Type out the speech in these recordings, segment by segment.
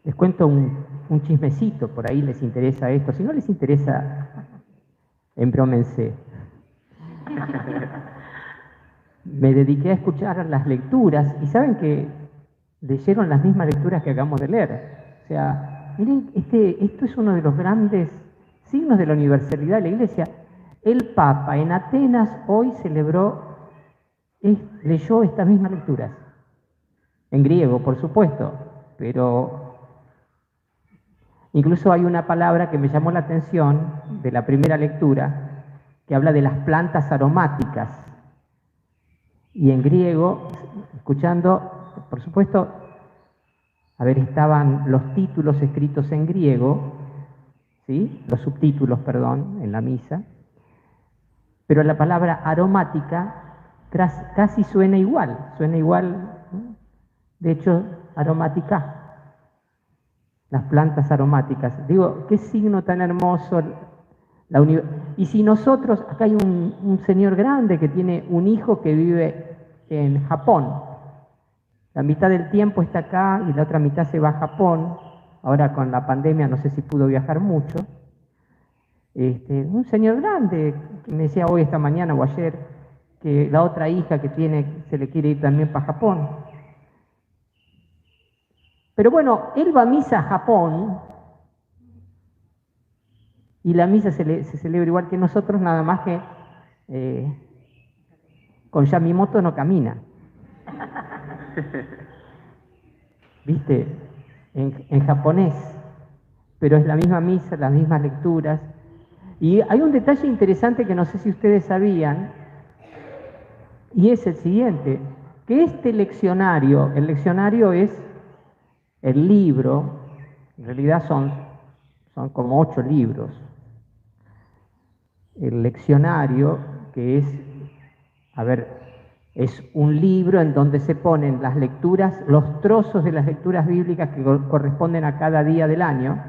Les cuento un chismecito, por ahí les interesa esto. Si no les interesa, embrómense. Me dediqué a escuchar las lecturas y saben que leyeron las mismas lecturas que acabamos de leer. O sea, miren, esto es uno de los grandes signos de la universalidad de la Iglesia. El Papa en Atenas hoy leyó estas mismas lecturas. En griego, por supuesto, pero incluso hay una palabra que me llamó la atención de la primera lectura, que habla de las plantas aromáticas. Y en griego, escuchando, por supuesto, estaban los títulos escritos en griego, ¿sí? Los subtítulos, perdón, en la misa, pero la palabra aromática casi suena igual, ¿no? De hecho, aromática, las plantas aromáticas. Digo, qué signo tan hermoso. Y si nosotros, acá hay un señor grande que tiene un hijo que vive en Japón. La mitad del tiempo está acá y la otra mitad se va a Japón. Ahora con la pandemia no sé si pudo viajar mucho. Un señor grande que me decía hoy, esta mañana o ayer, que la otra hija que tiene se le quiere ir también para Japón. Pero bueno, él va a misa a Japón y la misa se celebra igual que nosotros, nada más que con Yamimoto no camina. ¿Viste? En japonés. Pero es la misma misa, las mismas lecturas. Y hay un detalle interesante que no sé si ustedes sabían, y es el siguiente, que el leccionario es el libro, en realidad son como 8 libros. El leccionario, que es un libro en donde se ponen las lecturas, los trozos de las lecturas bíblicas que corresponden a cada día del año.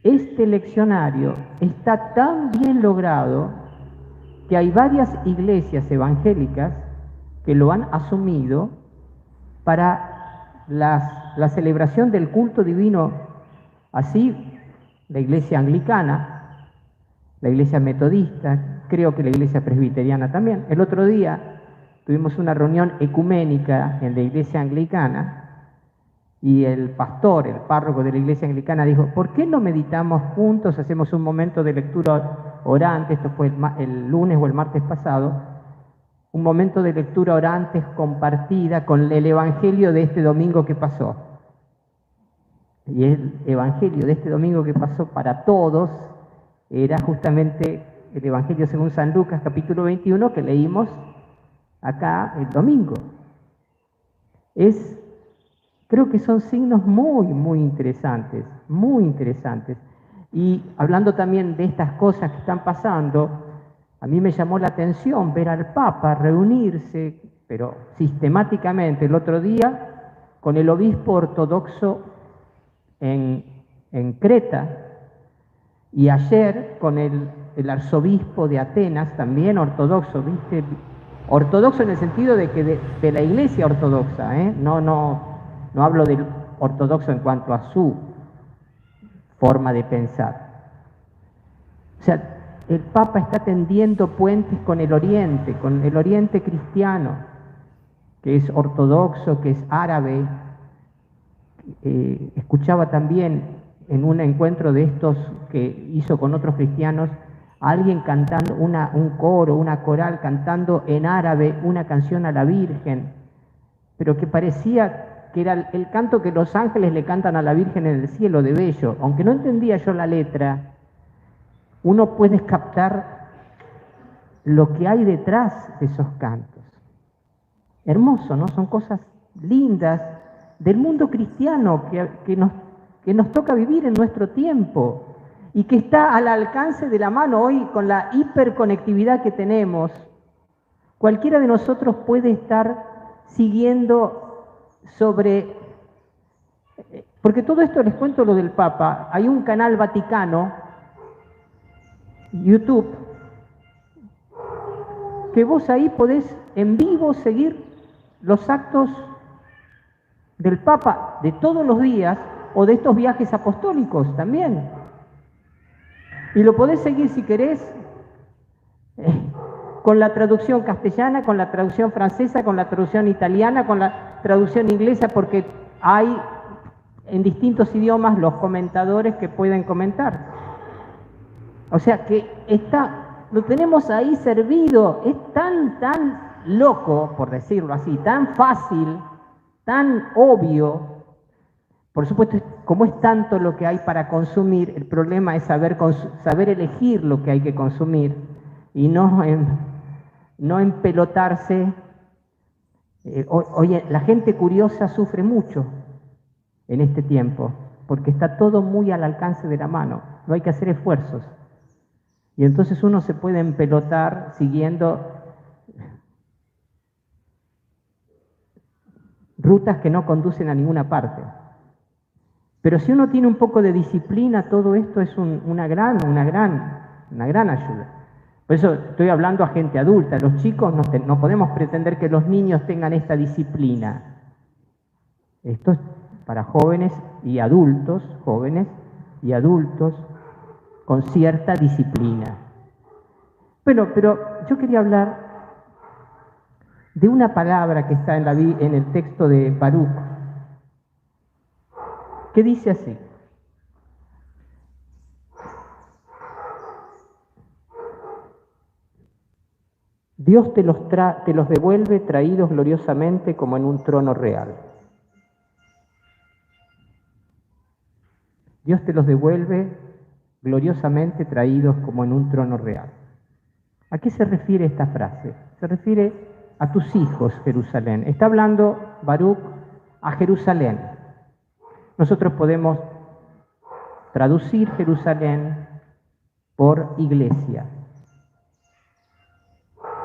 Este leccionario está tan bien logrado que hay varias iglesias evangélicas que lo han asumido para la celebración del culto divino. Así, la iglesia anglicana, la iglesia metodista, creo que la iglesia presbiteriana también. El otro día tuvimos una reunión ecuménica en la iglesia anglicana y el pastor, el párroco de la iglesia anglicana dijo, ¿por qué no meditamos juntos, hacemos un momento de lectura orante? Esto fue el lunes o el martes pasado, un momento de lectura orante compartida con el evangelio de este domingo que pasó. Y el evangelio de este domingo que pasó para todos era justamente el evangelio según San Lucas, capítulo 21, que leímos acá el domingo. Creo que son signos muy, muy interesantes, muy interesantes. Y hablando también de estas cosas que están pasando, a mí me llamó la atención ver al Papa reunirse, pero sistemáticamente, el otro día con el obispo ortodoxo en Creta, y ayer con el arzobispo de Atenas, también ortodoxo, ¿viste? Ortodoxo en el sentido de que de la iglesia ortodoxa, ¿eh? No hablo del ortodoxo en cuanto a su forma de pensar. O sea, el Papa está tendiendo puentes con el Oriente cristiano, que es ortodoxo, que es árabe. Escuchaba también en un encuentro de estos que hizo con otros cristianos, a alguien cantando, un coro, una coral, cantando en árabe una canción a la Virgen, pero que parecía que era el canto que los ángeles le cantan a la Virgen en el cielo, de bello. Aunque no entendía yo la letra, uno puede captar lo que hay detrás de esos cantos. Hermoso, ¿no? Son cosas lindas del mundo cristiano que nos toca vivir en nuestro tiempo y que está al alcance de la mano hoy con la hiperconectividad que tenemos. Cualquiera de nosotros puede estar siguiendo porque todo esto, les cuento lo del Papa, hay un canal Vaticano, YouTube, que vos ahí podés en vivo seguir los actos del Papa de todos los días, o de estos viajes apostólicos también. Y lo podés seguir si querés, con la traducción castellana, con la traducción francesa, con la traducción italiana, con la traducción inglesa, porque hay en distintos idiomas los comentadores que pueden comentar. O sea que lo tenemos ahí servido, es tan loco, por decirlo así, tan fácil, tan obvio. Por supuesto, como es tanto lo que hay para consumir, el problema es saber elegir lo que hay que consumir y no empelotarse. Oye, la gente curiosa sufre mucho en este tiempo, porque está todo muy al alcance de la mano, no hay que hacer esfuerzos. Y entonces uno se puede empelotar siguiendo rutas que no conducen a ninguna parte. Pero si uno tiene un poco de disciplina, todo esto es una gran ayuda. Por eso estoy hablando a gente adulta. Los chicos no podemos pretender que los niños tengan esta disciplina. Esto es para jóvenes y adultos con cierta disciplina. Bueno, pero yo quería hablar de una palabra que está en el texto de Baruch, que dice así: Dios te los devuelve traídos gloriosamente como en un trono real. Dios te los devuelve gloriosamente traídos como en un trono real. ¿A qué se refiere esta frase? Se refiere a tus hijos, Jerusalén. Está hablando Baruch a Jerusalén. Nosotros podemos traducir Jerusalén por iglesia,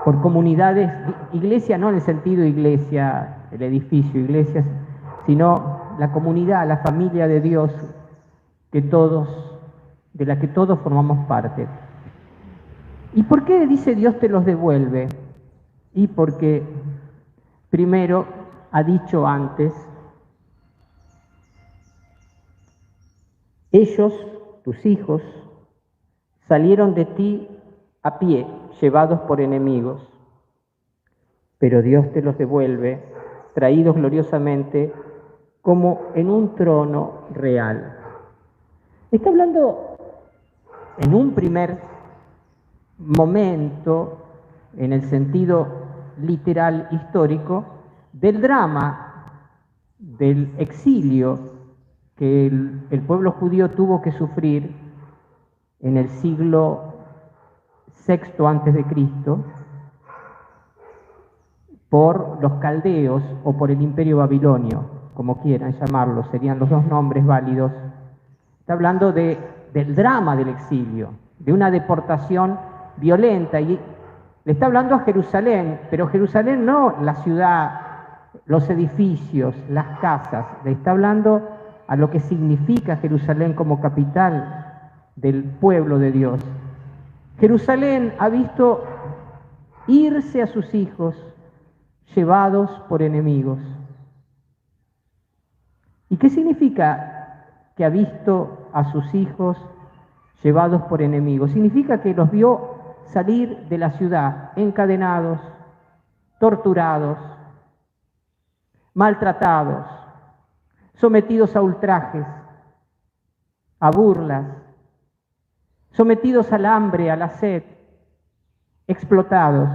por comunidades, iglesia no en el sentido iglesia, el edificio, iglesias, sino la comunidad, la familia de Dios de la que todos formamos parte. ¿Y por qué dice Dios te los devuelve? Y porque primero ha dicho antes, ellos, tus hijos, salieron de ti a pie, llevados por enemigos, pero Dios te los devuelve, traídos gloriosamente, como en un trono real. Está hablando en un primer momento, en el sentido literal histórico, del drama del exilio que el pueblo judío tuvo que sufrir en el siglo VI antes de Cristo por los caldeos o por el imperio babilonio, como quieran llamarlo, serían los dos nombres válidos. Está hablando del drama del exilio, de una deportación violenta, y le está hablando a Jerusalén, pero Jerusalén no la ciudad, los edificios, las casas, le está hablando a lo que significa Jerusalén como capital del pueblo de Dios. Jerusalén ha visto irse a sus hijos llevados por enemigos. ¿Y qué significa que ha visto a sus hijos llevados por enemigos? Significa que los vio salir de la ciudad encadenados, torturados, maltratados, sometidos a ultrajes, a burlas, sometidos al hambre, a la sed, explotados,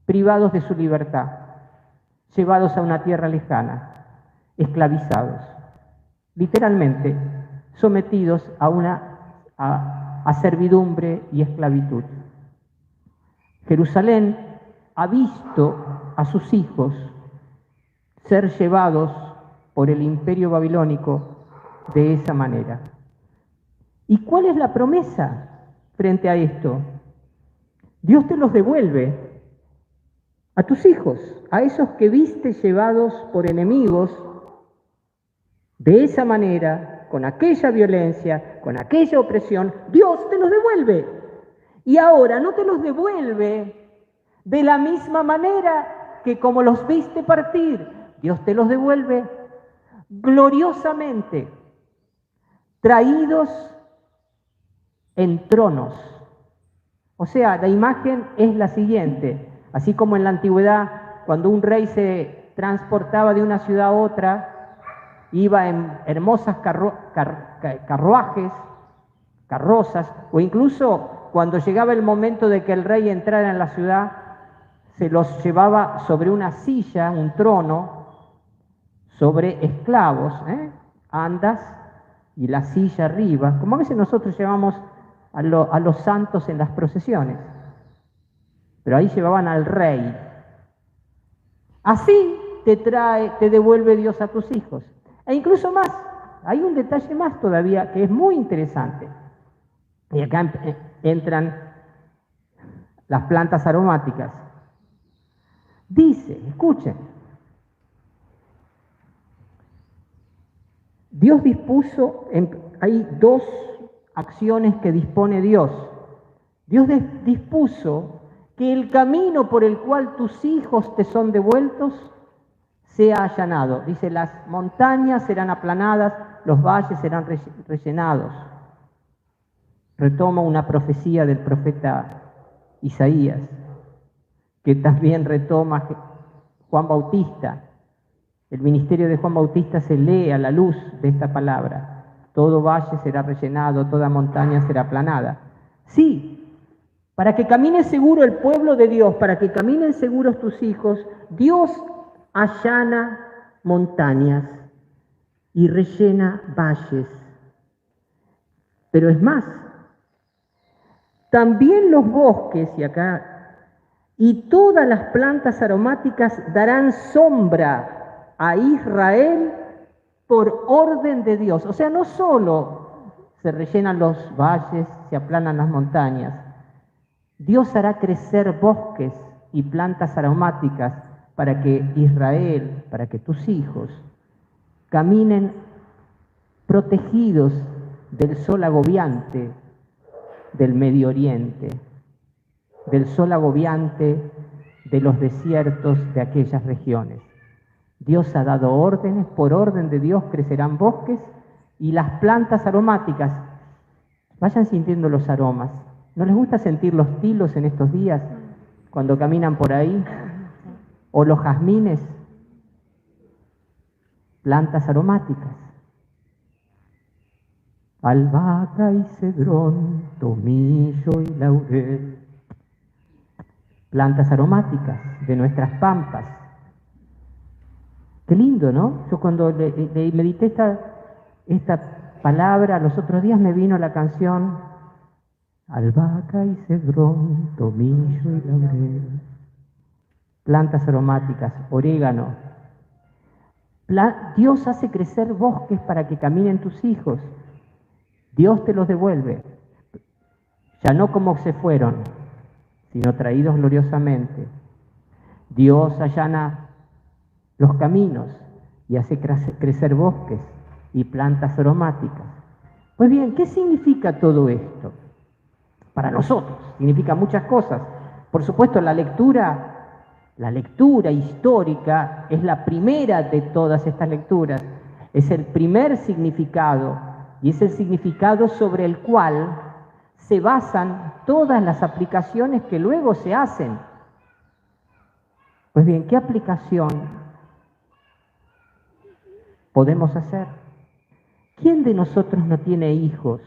privados de su libertad, llevados a una tierra lejana, esclavizados, literalmente sometidos a servidumbre y esclavitud. Jerusalén ha visto a sus hijos ser llevados por el imperio babilónico de esa manera. ¿Y cuál es la promesa frente a esto? Dios te los devuelve a tus hijos, a esos que viste llevados por enemigos de esa manera, con aquella violencia, con aquella opresión. Dios te los devuelve. Y ahora no te los devuelve de la misma manera que como los viste partir. Dios te los devuelve gloriosamente, traídos en tronos. O sea, la imagen es la siguiente. Así como en la antigüedad, cuando un rey se transportaba de una ciudad a otra, iba en hermosas carruajes, carrozas, o incluso cuando llegaba el momento de que el rey entrara en la ciudad, se los llevaba sobre una silla, un trono, sobre esclavos, andas y la silla arriba, como a veces nosotros llevamos a los santos en las procesiones, pero ahí llevaban al rey. Así te devuelve Dios a tus hijos. E incluso más, hay un detalle más todavía que es muy interesante. Y acá entran las plantas aromáticas. Dice, escuchen, Dios dispuso, hay dos acciones que dispone Dios. Dios dispuso que el camino por el cual tus hijos te son devueltos sea allanado. Dice, las montañas serán aplanadas, los valles serán rellenados. Retoma una profecía del profeta Isaías, que también retoma Juan Bautista. El ministerio de Juan Bautista se lee a la luz de esta palabra. Todo valle será rellenado, toda montaña será aplanada. Sí, para que camine seguro el pueblo de Dios, para que caminen seguros tus hijos, Dios allana montañas y rellena valles. Pero es más, también los bosques, y todas las plantas aromáticas darán sombra a Israel por orden de Dios. O sea, no solo se rellenan los valles, se aplanan las montañas. Dios hará crecer bosques y plantas aromáticas para que Israel, para que tus hijos, caminen protegidos del sol agobiante del Medio Oriente, del sol agobiante de los desiertos de aquellas regiones. Dios ha dado órdenes, por orden de Dios crecerán bosques y las plantas aromáticas. Vayan sintiendo los aromas. ¿No les gusta sentir los tilos en estos días cuando caminan por ahí? O los jazmines, plantas aromáticas. Albahaca y cedrón, tomillo y laurel. Plantas aromáticas de nuestras pampas. Qué lindo, ¿no? Yo cuando medité esta palabra, los otros días me vino la canción albahaca y cedrón, tomillo y laurel. Plantas aromáticas, orégano. Dios hace crecer bosques para que caminen tus hijos. Dios te los devuelve, ya no como se fueron, sino traídos gloriosamente. Dios allana los caminos y hace crecer bosques y plantas aromáticas. Pues bien, ¿qué significa todo esto? Para nosotros, significa muchas cosas. Por supuesto, la lectura histórica es la primera de todas estas lecturas. Es el primer significado y es el significado sobre el cual se basan todas las aplicaciones que luego se hacen. Pues bien, ¿qué aplicación podemos hacer? ¿Quién de nosotros no tiene hijos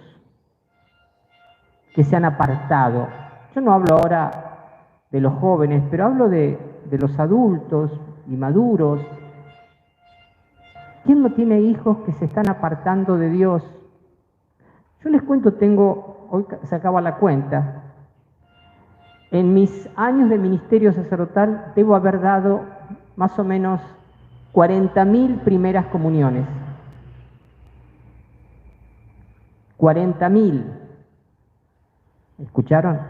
que se han apartado? Yo no hablo ahora de los jóvenes, pero hablo de los adultos y maduros. ¿Quién no tiene hijos que se están apartando de Dios? Yo les cuento, hoy se acaba la cuenta, en mis años de ministerio sacerdotal debo haber dado más o menos 40.000 primeras comuniones. 40.000. ¿Escucharon?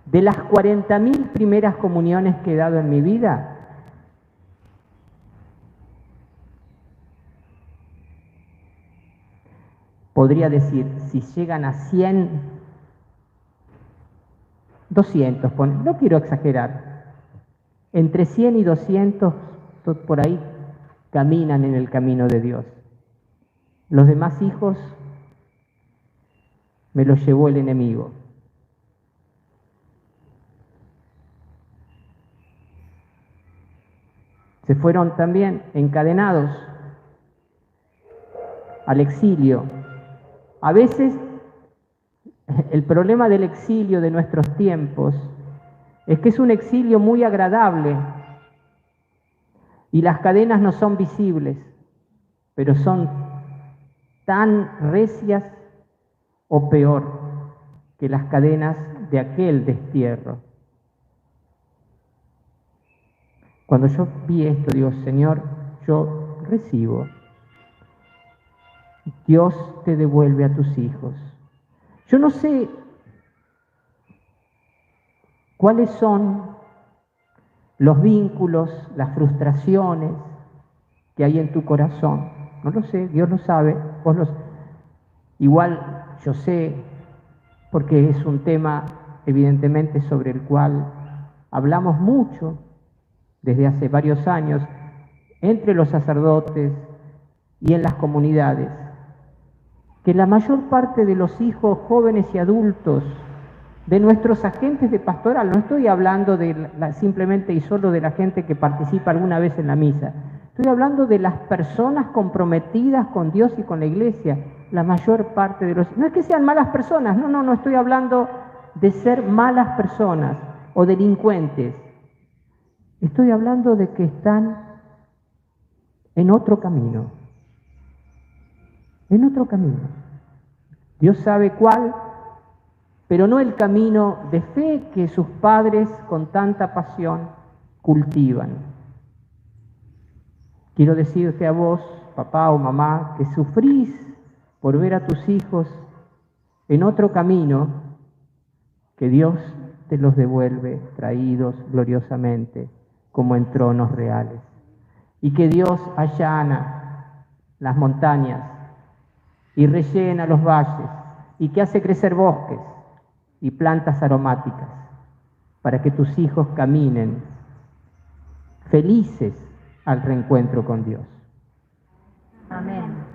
De las 40.000 primeras comuniones que he dado en mi vida, podría decir, si llegan a 100, 200, no quiero exagerar, entre 100 y 200 por ahí caminan en el camino de Dios. Los demás hijos me los llevó el enemigo. Se fueron también encadenados al exilio. A veces el problema del exilio de nuestros tiempos es que es un exilio muy agradable y las cadenas no son visibles, pero son tan recias o peor que las cadenas de aquel destierro. Cuando yo vi esto, digo, Señor, yo recibo. Dios te devuelve a tus hijos. Yo no sé cuáles son los vínculos, las frustraciones que hay en tu corazón. No lo sé, Dios lo sabe, vos lo sabés. Igual yo sé, porque es un tema evidentemente sobre el cual hablamos mucho desde hace varios años entre los sacerdotes y en las comunidades, que la mayor parte de los hijos jóvenes y adultos de nuestros agentes de pastoral, no estoy hablando de simplemente y solo de la gente que participa alguna vez en la misa, estoy hablando de las personas comprometidas con Dios y con la Iglesia, la mayor parte de los... No es que sean malas personas, no estoy hablando de ser malas personas o delincuentes, estoy hablando de que están en otro camino, en otro camino. Dios sabe cuál, pero no el camino de fe que sus padres con tanta pasión cultivan. Quiero decirte a vos, papá o mamá, que sufrís por ver a tus hijos en otro camino, que Dios te los devuelve traídos gloriosamente como en tronos reales. Y que Dios allana las montañas y rellena los valles y que hace crecer bosques y plantas aromáticas para que tus hijos caminen felices al reencuentro con Dios. Amén.